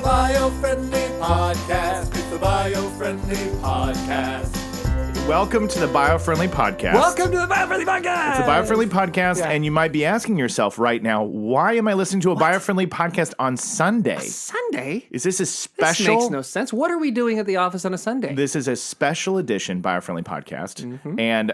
the Biofriendly Podcast. It's the Biofriendly Podcast. Welcome to the Biofriendly Podcast. Welcome to the Biofriendly Podcast. It's a Biofriendly Podcast, Yeah. and you might be asking yourself right now, why am I listening to a Biofriendly Podcast on Sunday? Sunday? Is this a This special? makes no sense. What are we doing at the office on a Sunday? This is a special edition Biofriendly Podcast. Mm-hmm. And,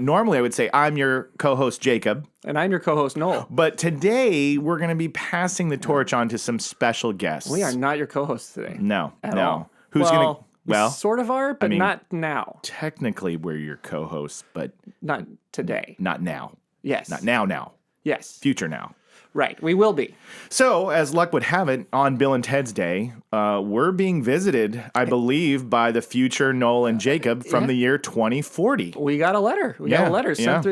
normally I would say I'm your co-host, Jacob. And I'm your co-host, Noel. But today we're going to be passing the torch on to some special guests. We are not your co-hosts today. No, At no. all. Who's going to... We sort of are, but not now. Technically, we're your co-hosts, but Not today. not now. Yes. Not now. Yes. Future now. Right. We will be. So, as luck would have it, on Bill and Ted's Day, we're being visited, I believe, by the future Noel and Jacob from the year 2040. We got a letter. We got a letter yeah.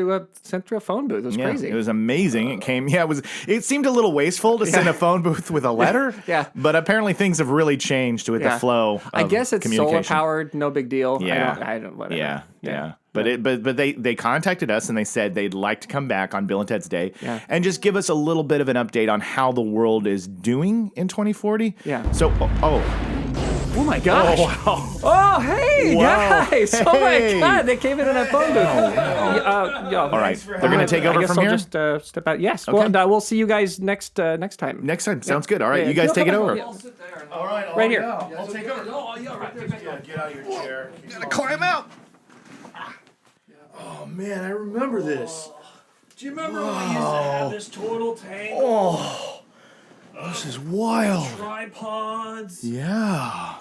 sent through a phone booth. It was crazy. It was amazing. It came. Yeah, it seemed a little wasteful to send a phone booth with a letter. Yeah. But apparently things have really changed with the flow of I guess it's solar communication. powered. No big deal. Yeah. I don't. Whatever. Yeah. But they contacted us and they said they'd like to come back on Bill and Ted's Day and just give us a little bit of an update on how the world is doing in 2040. Yeah. So, Oh my gosh. Oh, wow. Oh, hey, Wow. guys. Oh Hey. my God. They came in a phone booth. All right. They're going to take over I guess from I'll here? just step out. Yes. Okay. Well, we'll see you guys next time. Next time. Sounds good. All right. Yeah. You guys take it over. Yeah. All right. Right here. I'll take over. Get out of your chair. You got to climb out. Oh, man. I remember this. Do you remember when we used to have this total tank? Oh, this is wild. Tripods. Yeah.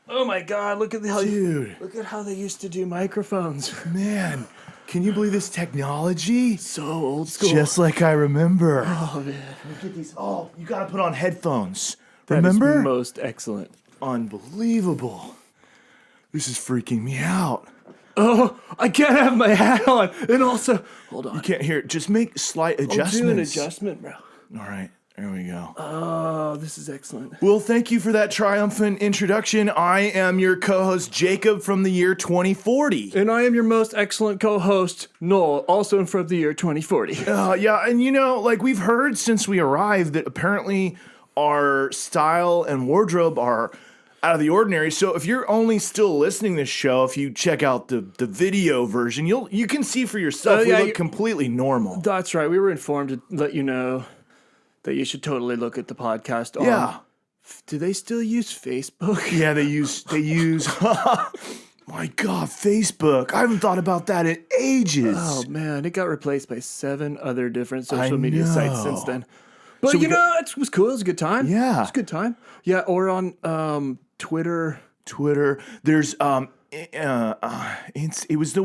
Oh my God! Look at Dude. Look at how they used to do microphones. Man, can you believe this technology? So old school. Just like I remember. Oh man. Get these. Oh, you gotta put on headphones. That is Remember? most excellent. Unbelievable. This is freaking me out. Oh, I can't have my hat on. And also, hold on. You can't hear it. Just make slight adjustments. I'll do an adjustment, bro. All right. There we go. Oh, this is excellent. Well, thank you for that triumphant introduction. I am your co-host, Jacob, from the year 2040. And I am your most excellent co-host, Noel, also from the year 2040. Yeah, and we've heard since we arrived that apparently our style and wardrobe are out of the ordinary. So if you're only still listening to this show, if you check out the video version, you can see for yourself we look completely normal. That's right. We were informed to let you know that you should totally look at the podcast on. Yeah. Do they still use Facebook? Yeah, they use my God, Facebook. I haven't thought about that in ages. Oh man, it got replaced by 7 other different social I media sites know. since then. But So we it was cool. It was a good time. Yeah. It was a good time. Yeah, or on Twitter. There's it was the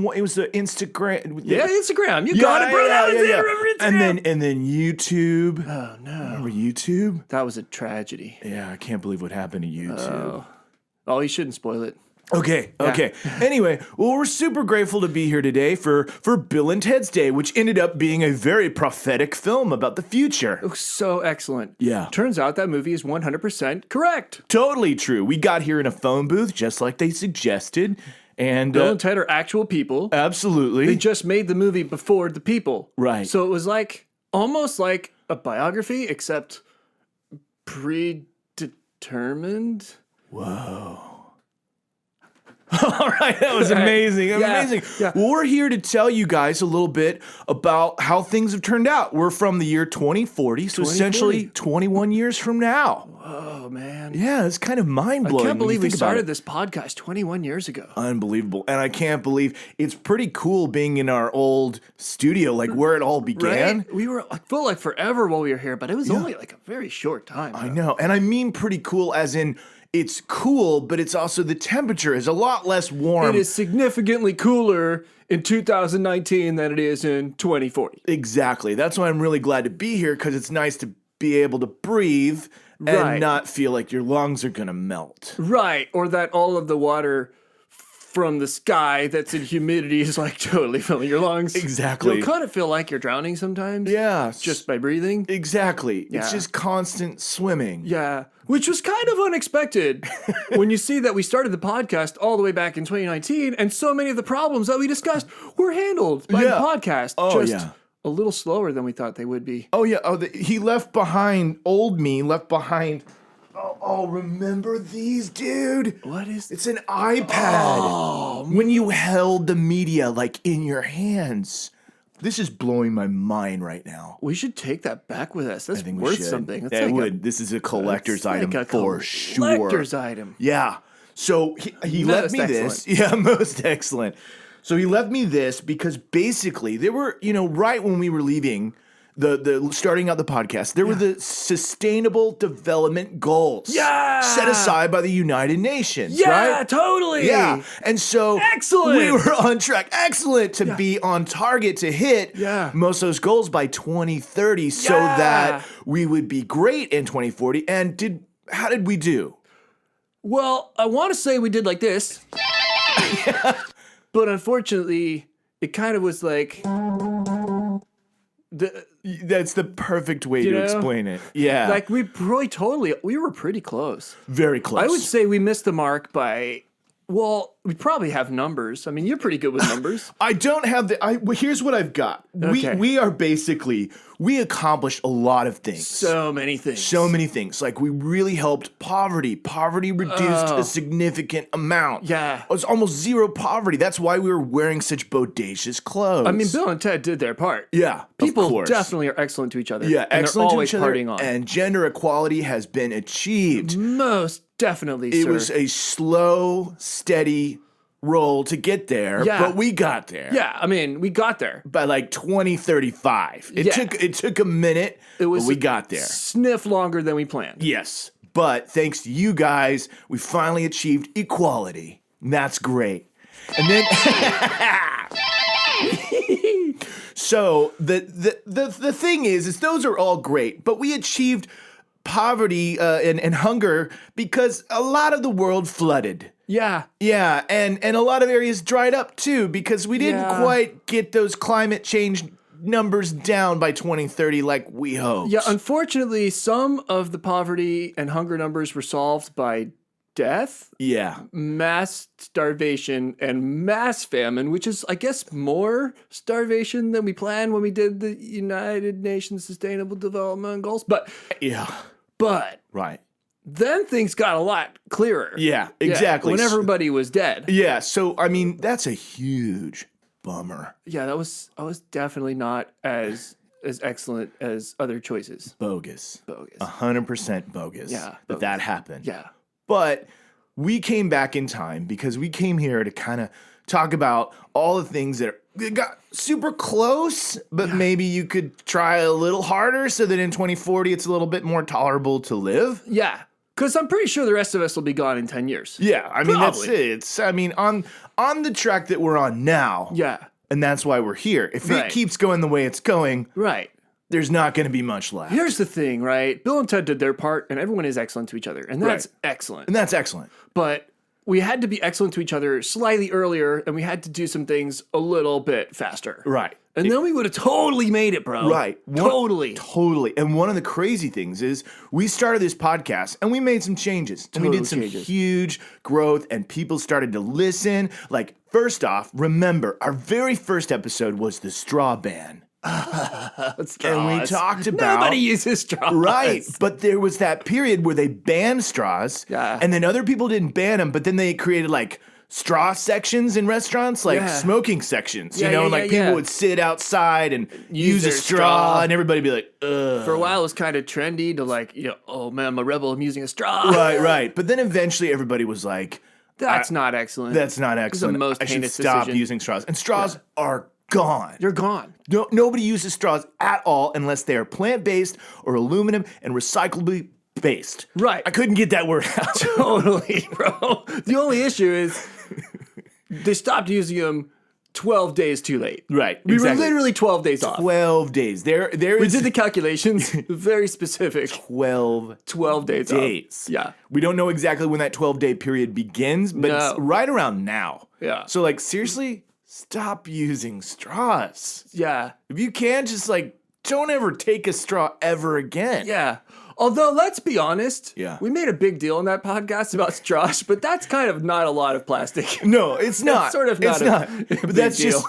Instagram. Yeah, Instagram. You got it, bro. That was it. Remember Instagram? And then YouTube. Oh no. Remember YouTube? That was a tragedy. Yeah, I can't believe what happened to YouTube. Oh, you shouldn't spoil it. Okay. Anyway, well, we're super grateful to be here today for Bill and Ted's Day, which ended up being a very prophetic film about the future. It was so excellent. Yeah. Turns out that movie is 100% correct. Totally true. We got here in a phone booth, just like they suggested. And Bill and Ted are actual people. absolutely. They just made the movie before the people. Right. So it was almost like a biography, except predetermined. Whoa. All right, that was amazing. Amazing. Yeah. Well, we're here to tell you guys a little bit about how things have turned out. We're from the year 2040, so essentially 21 years from now. Oh, man. Yeah, it's kind of mind-blowing. I can't believe we started this. this podcast 21 years ago. Unbelievable. And I can't believe it's pretty cool being in our old studio, like where it all began. Right? We were, I feel like forever while we were here, but it was only like a very short time. I know. And I mean pretty cool as in it's cool, but it's also the temperature is a lot less warm. It is significantly cooler in 2019 than it is in 2040. Exactly. That's why I'm really glad to be here, because it's nice to be able to breathe and Right. not feel like your lungs are going to melt. Right. Or that all of the water from the sky that's in humidity is like totally filling your lungs. Exactly. You'll kind of feel like you're drowning sometimes. Yeah. Just by breathing. Exactly. It's Yeah. just constant swimming. Yeah. Which was kind of unexpected when you see that we started the podcast all the way back in 2019 and so many of the problems that we discussed were handled by the Yeah. podcast. Oh, just yeah. a little slower than we thought they would be. Oh, yeah. Oh, he left behind, old me left behind Oh, remember these, dude? What is It's an iPad. When you held the media like in your hands. This is blowing my mind right now. We should take that back with us. That's think we worth should. something. That's Yeah, like it would. This is a collector's that's item like a for sure. Collector's item. Yeah. So he left Most me this. Yeah, most excellent. So he left me this because basically there were, right when we were leaving the starting out the podcast, there were the Sustainable Development Goals. Yeah. Set aside by the United Nations, Yeah, right? totally. Yeah. And so Excellent. we were on track. Excellent to be on target to hit most of those goals by 2030 so that we would be great in 2040. And how did we do? Well, I want to say we did like this. But unfortunately, it kind of was like That's the perfect way to know? explain it. Yeah. like we were pretty close. Very close. I would say we missed the mark by, well, we probably have numbers. I mean, you're pretty good with numbers. I don't have here's what I've got. Okay. We accomplished a lot of things. So many things. So many things. Like we really helped poverty. Poverty reduced a significant amount. Yeah. It was almost zero poverty. That's why we were wearing such bodacious clothes. I mean, Bill and Ted did their part. yeah, of People course. definitely are excellent to each other. Yeah, and excellent they're to always each other. partying on. And gender equality has been achieved. Most definitely, It sir. was a slow, steady roll to get there, Yeah. but we got there. Yeah, I mean, we got there. By like 2035. It took a minute, but we got there. Sniff longer than we planned. Yes. But thanks to you guys, we finally achieved equality. And that's great. And then so the thing is those are all great, but we achieved poverty and hunger because a lot of the world flooded. Yeah. Yeah, and a lot of areas dried up too because we didn't quite get those climate change numbers down by 2030 like we hoped. Yeah, unfortunately, some of the poverty and hunger numbers were solved by death, Yeah. mass starvation, and mass famine, which is, I guess, more starvation than we planned when we did the United Nations Sustainable Development Goals. But Yeah. Right. then things got a lot clearer. Yeah, exactly. When everybody was dead. Yeah, so I mean, that's a huge bummer. Yeah, I was definitely not as excellent as other choices. Bogus. Bogus. 100% bogus. Yeah, That happened. Yeah. But we came back in time because we came here to kind of talk about all the things that got super close, but maybe you could try a little harder so that in 2040 it's a little bit more tolerable to live. Yeah. Because I'm pretty sure the rest of us will be gone in 10 years. Yeah, I mean, that's Probably. it. It's, I mean, on the track that we're on now, Yeah. and that's why we're here. If Right. it keeps going the way it's going, Right. there's not going to be much left. Here's the thing, right? Bill and Ted did their part, and everyone is excellent to each other. And that's excellent. And that's excellent. But we had to be excellent to each other slightly earlier, and we had to do some things a little bit faster. Right. And then we would have totally made it, bro. Right. Totally. Totally. And one of the crazy things is we started this podcast and we made some changes. And we Total did some changes. huge growth and people started to listen. Like, first off, remember, our very first episode was the straw ban. And we talked about... Nobody uses straws. Right, but there was that period where they banned straws, Yeah. and then other people didn't ban them, but then they created like straw sections in restaurants, like Yeah. smoking sections, Yeah, you know, yeah, and like yeah, people yeah. would sit outside and use a their straw, straw. and everybody be like, ugh. For a while, it was kind of trendy to like, oh man, I'm a rebel. I'm using a straw. Right, but then eventually everybody was like, That's not excellent. that's not excellent. most I should heinous stop decision. using straws. And straws are gone. You're gone. Nobody uses straws at all unless they are plant-based or aluminum and recyclably based. Right. I couldn't get that word out. Totally, bro. The only issue is they stopped using them 12 days too late. Right, We exactly. were literally 12 days off. 12 days. There We is did the calculations. Very specific. 12 12 days days. off. Yeah. We don't know exactly when that 12-day period begins, but No. it's right around now. Yeah. So, like, seriously, stop using straws. Yeah. If you can, just, like, don't ever take a straw ever again. Yeah. Although, let's be honest, Yeah. we made a big deal in that podcast about straws, but that's kind of not a lot of plastic. No, it's not. sort of not It's a not. big But that's deal.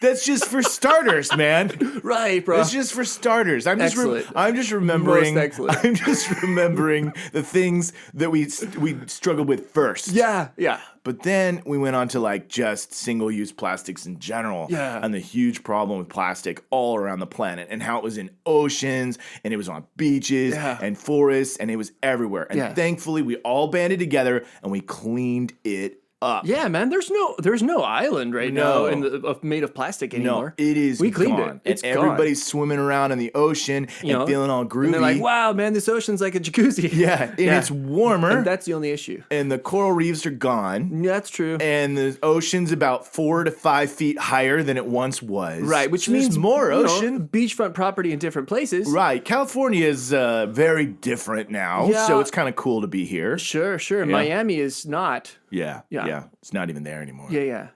just for starters, man. Right, bro. It's just for starters. I'm just Excellent. I'm just remembering. Most excellent. I'm just remembering the things that we struggled with first. Yeah, yeah. But then we went on to like just single-use plastics in general, Yeah. and the huge problem with plastic all around the planet, and how it was in oceans, and it was on beaches Yeah. and forests, and it was everywhere. And Yeah. thankfully, we all banded together and we cleaned it up. Yeah, man. There's no island right No. now made of plastic anymore. No, it is. We cleaned gone. it. It's and gone. everybody's swimming around in the ocean and know? feeling all groovy. And they're like, "Wow, man, this ocean's like a jacuzzi." Yeah, and it's warmer, And that's the only issue. and the coral reefs are gone. Yeah, that's true. And the ocean's about 4 to 5 feet higher than it once was. Right, which So there's means more you know, ocean. beachfront property in different places. Right, California is very different now, Yeah. so it's kind of cool to be here. Sure. Miami is not. Yeah, Yeah. yeah, it's not even there anymore. Yeah.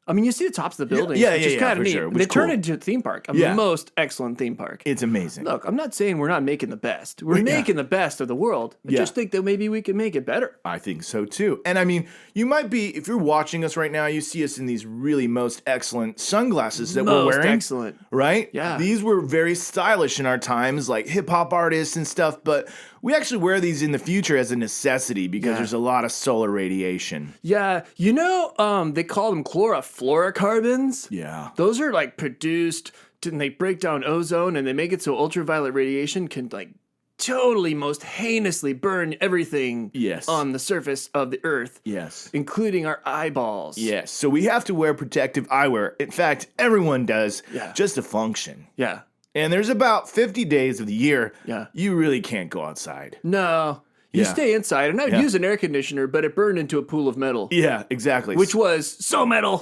I mean, you see the tops of the buildings, yeah, which yeah, is yeah, kind for of neat. sure, which They is turn cool. it into a theme park, a Yeah. most excellent theme park. It's amazing. Look, I'm not saying we're not making the best. We're making the best of the world. I Yeah. just think that maybe we can make it better. I think so too. And I mean, you might be, if you're watching us right now, you see us in these really most excellent sunglasses that we're Most wearing. excellent. Right? Yeah. These were very stylish in our times, like hip hop artists and stuff, but we actually wear these in the future as a necessity because Yeah. there's a lot of solar radiation. Yeah, you know, they call them chlorofluorocarbons. Yeah. Those are like produced and they break down ozone and they make it so ultraviolet radiation can like totally most heinously burn everything Yes. on the surface of the earth, Yes. including our eyeballs. Yes. So we have to wear protective eyewear. In fact, everyone does Yeah. just to function. Yeah. And there's about 50 days of the year Yeah. you really can't go outside. No. You Yeah. stay inside, and I would Yeah. use an air conditioner, but it burned into a pool of metal, Yeah, exactly. which was so metal.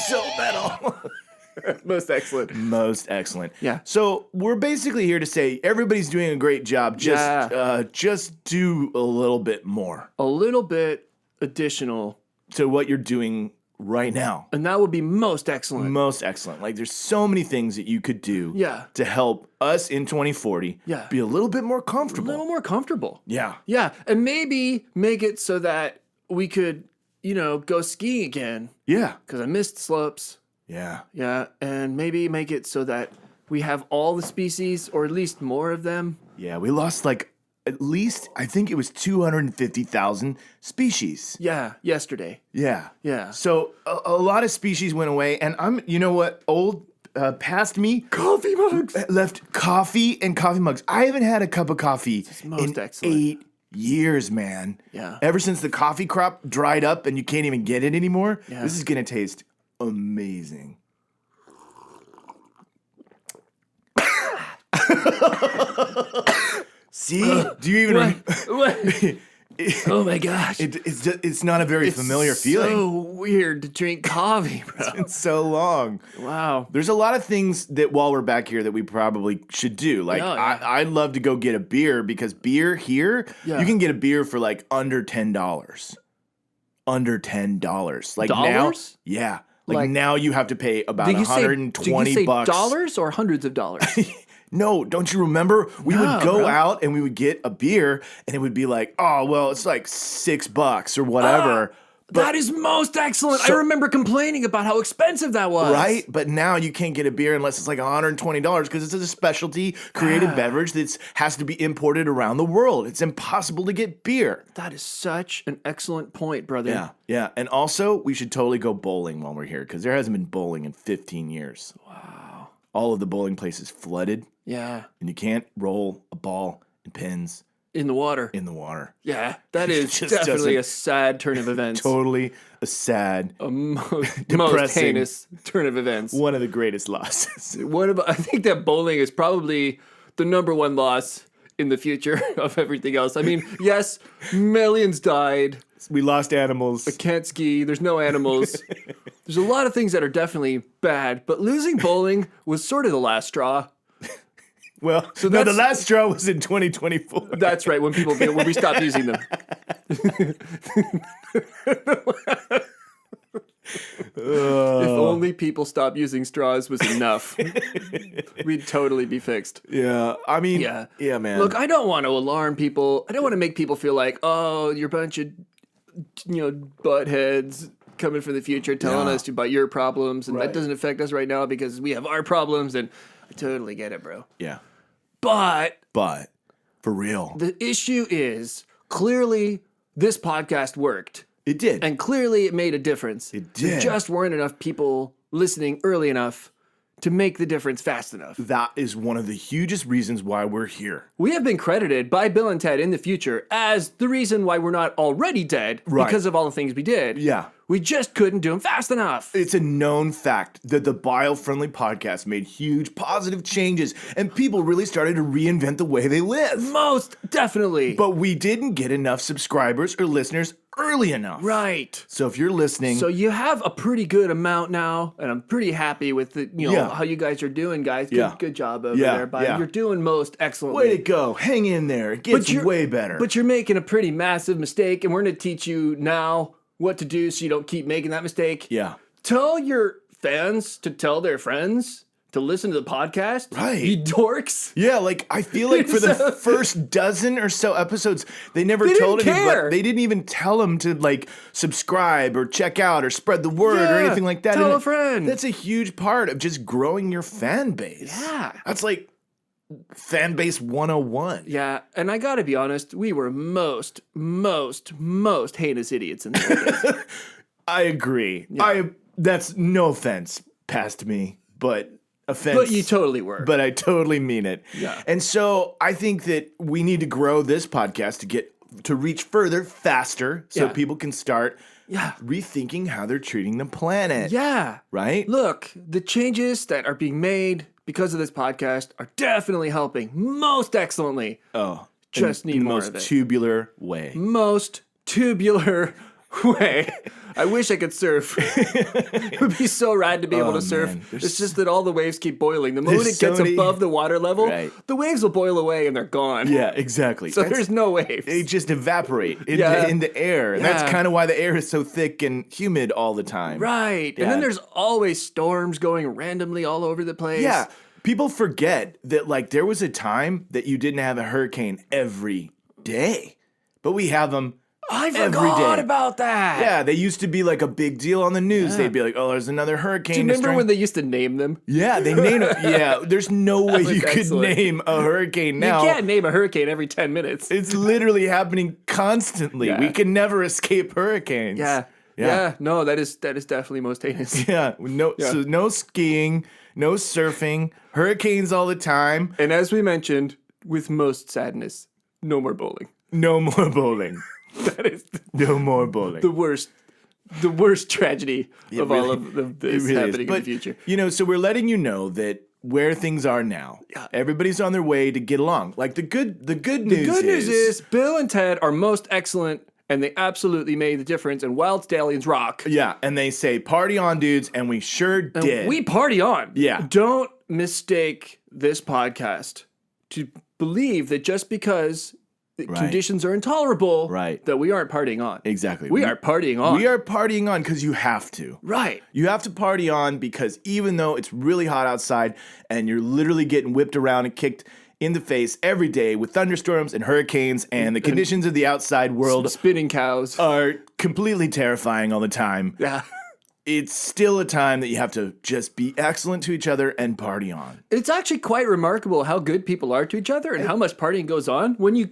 so metal. Most excellent. Most excellent. Yeah. So we're basically here to say everybody's doing a great job. Just do a little bit more A little bit additional, to what you're doing right now. and that would be most excellent. Most excellent. Like there's so many things that you could do Yeah. to help us in 2040 Yeah. be a little bit more A comfortable. little more comfortable. Yeah. Yeah, and maybe make it so that we could, go skiing again, Yeah. because I missed slopes. Yeah. Yeah, and maybe make it so that we have all the species, or at least more of them. Yeah. We lost like at least, I think it was 250,000 species. Yeah, yesterday. Yeah. Yeah. So a lot of species went away, and you know what? Past me Coffee mugs. left coffee and coffee mugs. I haven't had a cup of coffee most in excellent. 8 years, man. Yeah. Ever since the coffee crop dried up and you can't even get it anymore, Yeah. this is gonna taste amazing. See? Do you even? What? Oh my gosh. It's not a very familiar feeling. So weird to drink coffee, bro. It's so long. Wow. There's a lot of things that while we're back here that we probably should do. Like Yeah, yeah. I'd love to go get a beer because beer here, Yeah. you can get a beer for like under $10. Under $10. Like now, Dollars? yeah. Like Like- now you have to pay about Did you say $120. dollars or hundreds of dollars? No, don't you remember? We would No, go bro. out and we would get a beer and it would be like, oh well, it's like $6 or whatever. That is most excellent. I So- remember complaining about how expensive that was. Right? But now you can't get a beer unless it's like $120 because it's a specialty created beverage that has to be imported around the world. It's impossible to get beer. That is such an excellent point, brother. Yeah. Yeah. And also, we should totally go bowling while we're here because there hasn't been bowling in 15 years. Wow. All of the bowling places flooded Yeah. and you can't roll a ball and pins In the water. in the water. Yeah. That is just definitely doesn't- a sad turn of events. Totally a sad, A most Depressing. heinous turn of events. one of the greatest losses. What about? I think that bowling is probably the number one loss in the future of everything else. I mean, yes, millions died. We lost animals. Can't ski. There's no animals. There's a lot of things that are definitely bad, but losing bowling was sort of the last straw. Well, so the that's- last straw was in 2024. That's right. When we stopped using them. If only people stop using straws was enough, we'd totally be fixed. Yeah, I mean, yeah, man. Look, I don't want to alarm people. I don't want to make people feel like, oh, you're a bunch of, buttheads coming from the future telling us about your problems, and that doesn't affect us right now because we have our problems, and I totally get it, bro. Yeah. But for real, the issue is clearly this podcast worked. it did. And clearly it made a difference. It did. There just weren't enough people listening early enough to make the difference fast enough. That is one of the hugest reasons why we're here. We have been credited by Bill and Ted in the future as the reason why we're not already dead because of all the things we did. Yeah. We just couldn't do them fast enough. It's a known fact that the Biofriendly podcast made huge positive changes and people really started to reinvent the way they live. Most definitely. But we didn't get enough subscribers or listeners early enough. Right. So if you're listening... So you have a pretty good amount now, and I'm pretty happy with the, how you guys are doing, guys. Good job over there, buddy. You're doing most excellently. Way to go. Hang in there. It gets way better. But you're making a pretty massive mistake, and we're going to teach you now what to do so you don't keep making that mistake. Yeah. Tell your fans to tell their friends to listen to the podcast. Right. You dorks. Yeah, like I feel like for the first dozen or so episodes, they never told anybody. They didn't even tell them to like subscribe or check out or spread the word or anything like that. Tell a friend. That's a huge part of just growing your fan base. Yeah. That's like fan base 101. Yeah, and I gotta be honest, we were most heinous idiots in the old days. I agree. Yeah. That's no offense past me, but offense. But you totally were. But I totally mean it. Yeah. And so I think that we need to grow this podcast to reach further, faster, so people can start rethinking how they're treating the planet. Yeah. Right? Look, the changes that are being made because of this podcast are definitely helping most excellently. Oh. Just need more of it. Most tubular way. Most tubular way. I wish I could surf. It would be so rad to be able to surf. Man. It's just that all the waves keep boiling. The moment it gets above the water level, the waves will boil away and they're gone. Yeah, exactly. So there's no waves. They just evaporate in the air. And that's kind of why the air is so thick and humid all the time. Right. Yeah. And then there's always storms going randomly all over the place. Yeah. People forget that like there was a time that you didn't have a hurricane every day. But we have them I forgot about that. Yeah, they used to be like a big deal on the news. They'd be like, oh, there's another hurricane. Do you remember when they used to name them? Yeah, they named them. Yeah, there's no way you could name a hurricane now. You can't name a hurricane every 10 minutes. It's literally happening constantly. We can never escape hurricanes. Yeah. No, that is definitely most heinous. Yeah. So no skiing, no surfing, hurricanes all the time. And as we mentioned, with most sadness, no more bowling. No more bowling. That is no more bowling. The worst tragedy of all of this happening in the future. So we're letting you know that where things are now, everybody's on their way to get along. Like the good news is Bill and Ted are most excellent, and they absolutely made the difference. And Wild Stallions rock. Yeah, and they say party on, dudes, and we sure did. We party on. Yeah. Don't mistake this podcast to believe that just because conditions are intolerable, that we aren't partying on. Exactly. We are partying on. We are partying on because you have to. Right. You have to party on because even though it's really hot outside and you're literally getting whipped around and kicked in the face every day with thunderstorms and hurricanes and the conditions of the outside world spinning cows are completely terrifying all the time. Yeah. It's still a time that you have to just be excellent to each other and party on. It's actually quite remarkable how good people are to each other and how much partying goes on when you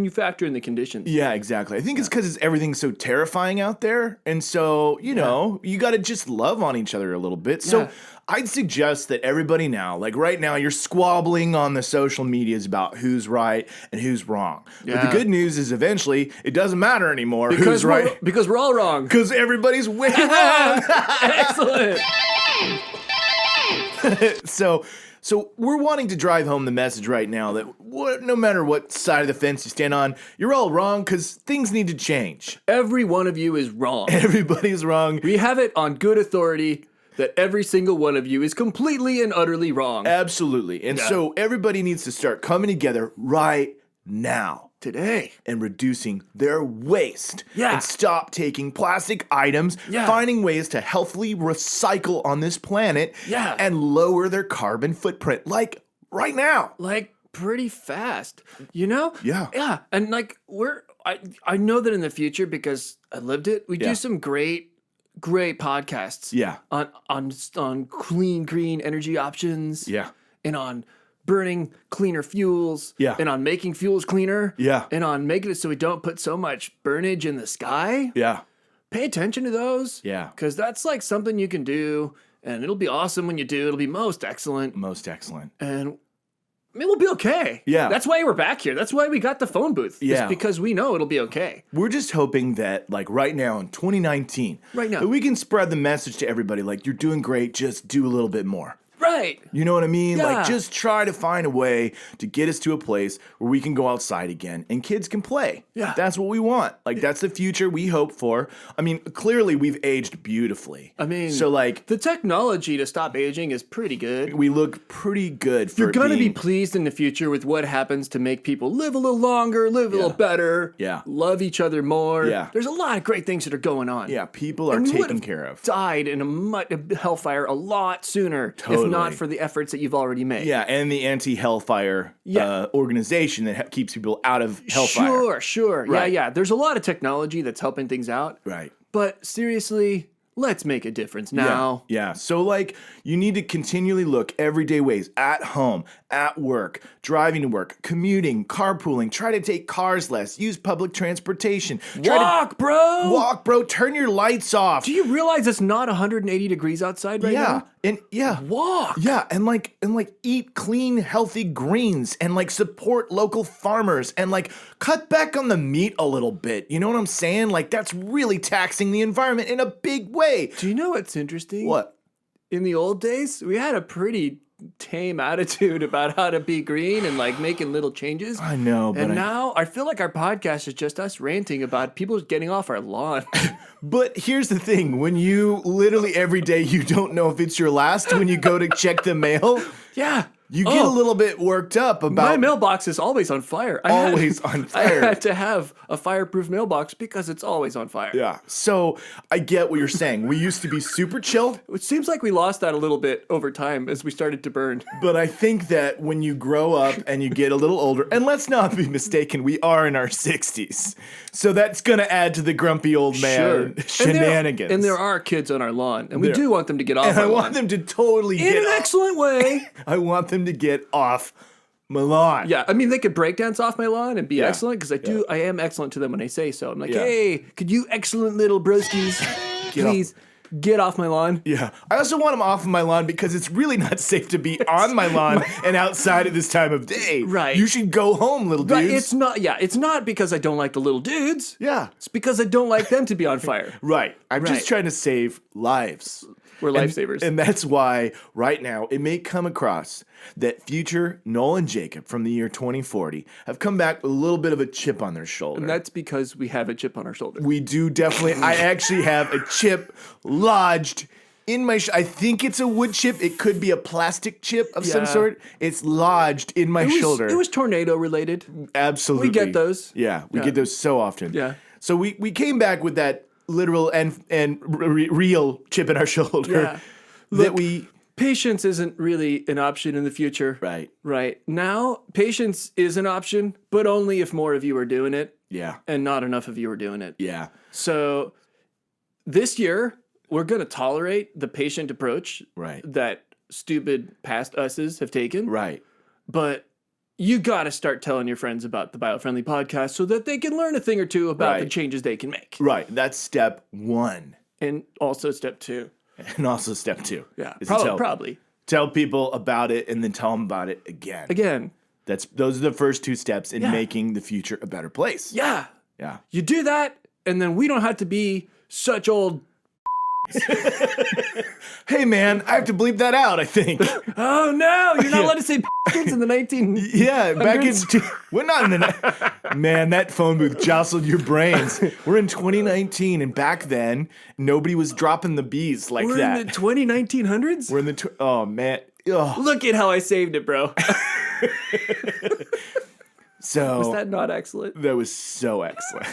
factor in the conditions. Yeah, exactly. I think it's because everything's so terrifying out there. And so, you got to just love on each other a little bit. So I'd suggest that everybody now, like right now, you're squabbling on the social medias about who's right and who's wrong. Yeah. But the good news is eventually it doesn't matter anymore who's right. Because we're all wrong. Because everybody's way wrong. Excellent. So we're wanting to drive home the message right now that no matter what side of the fence you stand on, you're all wrong because things need to change. Every one of you is wrong. Everybody's wrong. We have it on good authority that every single one of you is completely and utterly wrong. Absolutely. And so everybody needs to start coming together right now. today. and reducing their waste. Yeah. And stop taking plastic items, Yeah. finding ways to healthily recycle on this planet, Yeah. and lower their carbon footprint, like right now. Like pretty fast, you know? Yeah. Yeah. And like I know that in the future, because I lived it, we Yeah. do some great podcasts. Yeah. On clean green energy options. Yeah. And on burning cleaner fuels. Yeah. And on making fuels cleaner. Yeah. And on making it so we don't put so much burnage in the sky. Yeah. Pay attention to those. Yeah. Because that's like something you can do, and it'll be awesome when you do. It'll be most excellent. Most excellent. And I mean, we'll be okay. Yeah. That's why we're back here. That's why we got the phone booth. Yeah. It's because we know it'll be okay. We're just hoping that, like, right now in 2019, Right now. that we can spread the message to everybody, like, you're doing great, just do a little bit more. Right. You know what I mean? Yeah. Like, just try to find a way to get us to a place where we can go outside again and kids can play. Yeah. That's what we want. Like, that's the future we hope for. I mean, clearly we've aged beautifully. I mean, so, like, the technology to stop aging is pretty good. we look pretty good for You're going to be being- pleased in the future with what happens to make people live a little longer, live a little better, Yeah. love each other more. Yeah. There's a lot of great things that are going on. Yeah, people are And we taken would've care of. Died in a hellfire a lot sooner, Totally. if not for the efforts that you've already made. Yeah, and the anti-hellfire organization that keeps people out of hellfire. Sure. Right. Yeah. There's a lot of technology that's helping things out. Right. But seriously, let's make a difference now. Yeah. So, like, you need to continually look everyday ways at home, at work, driving to work, commuting, carpooling. Try to take cars less. Use public transportation. Try Walk, bro! to walk, bro. Turn your lights off. Do you realize it's not 180 degrees outside right yeah. now? And yeah. Walk. Yeah, and like eat clean, healthy greens and like support local farmers and like cut back on the meat a little bit. You know what I'm saying? Like that's really taxing the environment in a big way. Do you know what's interesting? What? In the old days, we had a pretty tame attitude about how to be green and like making little changes. I know, but And now I feel like our podcast is just us ranting about people getting off our lawn. But here's the thing, when you literally every day you don't know if it's your last when you go to check the mail, Yeah. you get a little bit worked up My about mailbox is always on fire. Always on fire. I had to have a fireproof mailbox because it's always on fire. Yeah. So I get what you're saying. We used to be super chill. It seems like we lost that a little bit over time as we started to burn. But I think that when you grow up and you get a little older, and let's not be mistaken, we are in our 60s. So that's going to add to the grumpy old man shenanigans. And there are kids on our lawn, and we There- do want them to get off And our I lawn. want them to totally in get an off. excellent way. I want them to get off my lawn. Yeah, I mean, they could break dance off my lawn and be Yeah. excellent because I am excellent to them when I say so. I'm like, Yeah. hey, could you excellent little broskies please get off my lawn? Yeah. I also want them off of my lawn because it's really not safe to be on my lawn and outside at this time of day. Right. You should go home, little dudes. Right, it's not because I don't like the little dudes. Yeah. It's because I don't like them to be on fire. Right. I'm Right. just trying to save lives. We're lifesavers. And that's why right now it may come across that future Noel and Jacob from the year 2040 have come back with a little bit of a chip on their shoulder. And that's because we have a chip on our shoulder. We do definitely. I actually have a chip lodged in my. I think it's a wood chip. It could be a plastic chip of some Yeah. sort. It's lodged in my shoulder. It was tornado related. Absolutely. We get those. Yeah, we Yeah. get those so often. Yeah. So we came back with that literal and real chip in our shoulder Yeah. that Look, we. Patience isn't really an option in the future. Right. Right. Now, patience is an option, but only if more of you are doing it Yeah. and not enough of you are doing it. Yeah. So this year, we're going to tolerate the patient approach Right. that stupid past us's have taken. Right. But you got to start telling your friends about the Biofriendly podcast so that they can learn a thing or two about the Right. changes they can make. Right. That's step one. And also step 2. And also step two. Yeah, is to probably. tell people about it and then tell them about it again. Again, Those are the first 2 steps in Yeah. making the future a better place. yeah. Yeah. You do that, and then we don't have to be such old. Hey man, I have to bleep that out, I think. Oh no, you're not allowed to say kids in the 19. Yeah, back in Hundreds. we're not in the man. That phone booth jostled your brains. We're in 2019, and back then nobody was dropping the B's like We're that. in the 201900s. We're in the oh man. Ugh. Look at how I saved it, bro. So Was that not excellent? that was so excellent.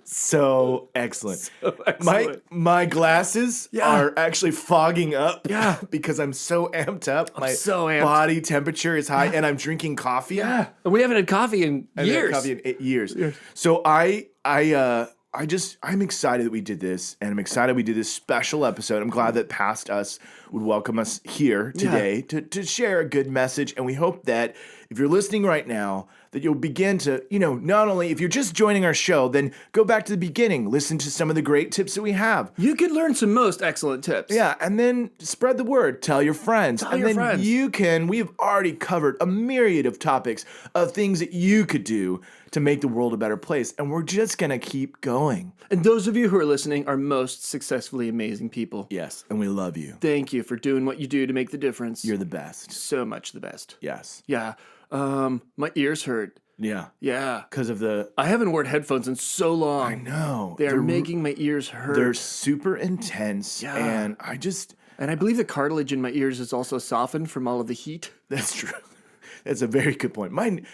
So excellent. So excellent. My glasses are actually fogging up. Yeah. Because I'm so amped up. My so amped. body temperature is high, and I'm drinking coffee. Yeah. And we haven't had coffee in I haven't had years. coffee in 8 years. So I'm excited that we did this, and I'm excited we did this special episode. I'm glad that Past Us would welcome us here today to share a good message, and we hope that if you're listening right now, that you'll begin to, not only if you're just joining our show, then go back to the beginning, listen to some of the great tips that we have. You could learn some most excellent tips. Yeah, and then spread the word. Tell your friends. Tell your friends. We've already covered a myriad of topics of things that you could do to make the world a better place. And we're just going to keep going. And those of you who are listening are most successfully amazing people. Yes, and we love you. Thank you for doing what you do to make the difference. You're the best. so much the best. Yes. Yeah. My ears hurt. Yeah. Yeah. Because of the... I haven't worn headphones in so long. I know. They're making my ears hurt. They're super intense. Yeah. And I believe the cartilage in my ears is also softened from all of the heat. That's true. That's a very good point.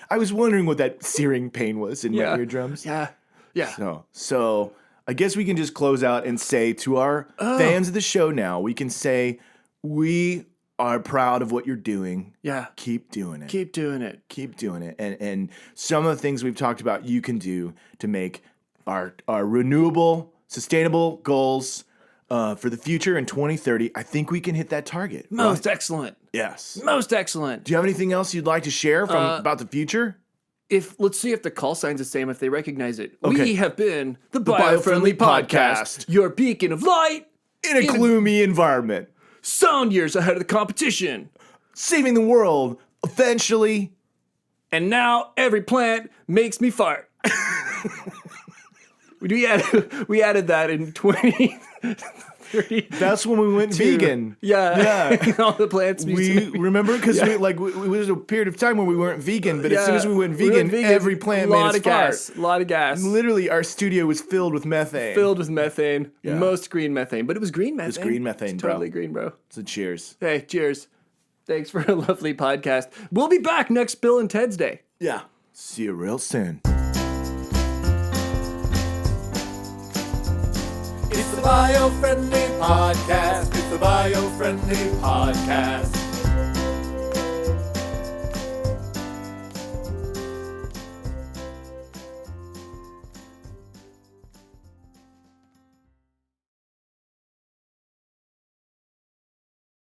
I was wondering what that searing pain was in my eardrums. Yeah. Yeah. So I guess we can just close out and say to our fans of the show now, we can say we are proud of what you're doing. Yeah. Keep doing it. Keep doing it. Keep doing it. And some of the things we've talked about you can do to make our renewable, sustainable goals for the future in 2030. I think we can hit that target. Most excellent. Yes. Most excellent. Do you have anything else you'd like to share about the future? Let's see if the call sign's the same, if they recognize it. Okay. We have been the Biofriendly Biofriendly Podcast, your beacon of light In a gloomy environment. sound years ahead of the competition. Saving the world eventually. And now every plant makes me fart. we added that in 2030. That's when we went vegan. Yeah. All the plants. We remember because it was a period of time where we weren't vegan, but as soon as we went vegan, every plant made us fart. A lot of gas. Literally, our studio was filled with methane. Filled with methane. Yeah. Most green methane. But it was green methane. It's green methane, It's bro. totally green, bro. So cheers. Hey, cheers. Thanks for a lovely podcast. We'll be back next Bill and Ted's Day. Yeah. See you real soon. It's the Biofriendly Podcast. It's the Biofriendly Podcast.